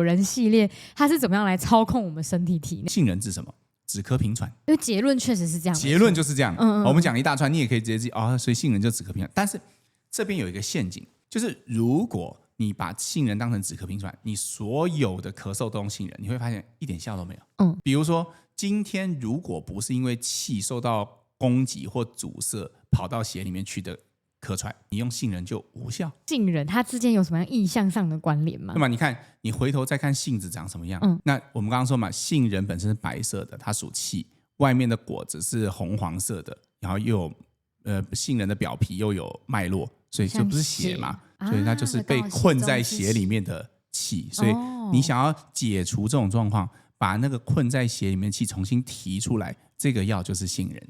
人系列它是怎么样来操控我们身体体内？杏仁治什么？止咳平喘。因为结论确实是这样，结论就是这样。我们讲了一大串，你也可以直接记所以杏仁就止咳平喘。但是这边有一个陷阱，就是如果你把杏仁当成止咳平喘，你所有的咳嗽都用杏仁，你会发现一点效都没有。比如说今天如果不是因为气受到攻击或阻塞跑到血里面去的咳出来，你用杏仁就无效。杏仁它之间有什么样意象上的关联吗？那么你看，你回头再看杏子长什么样，那我们刚刚说嘛，杏仁本身是白色的，它属气，外面的果子是红黄色的，然后又有杏仁的表皮又有脉络，所以就不是血嘛，所以它就是被困在血里面的气。所以你想要解除这种状况，把那个困在血里面的气重新提出来，这个药就是杏仁。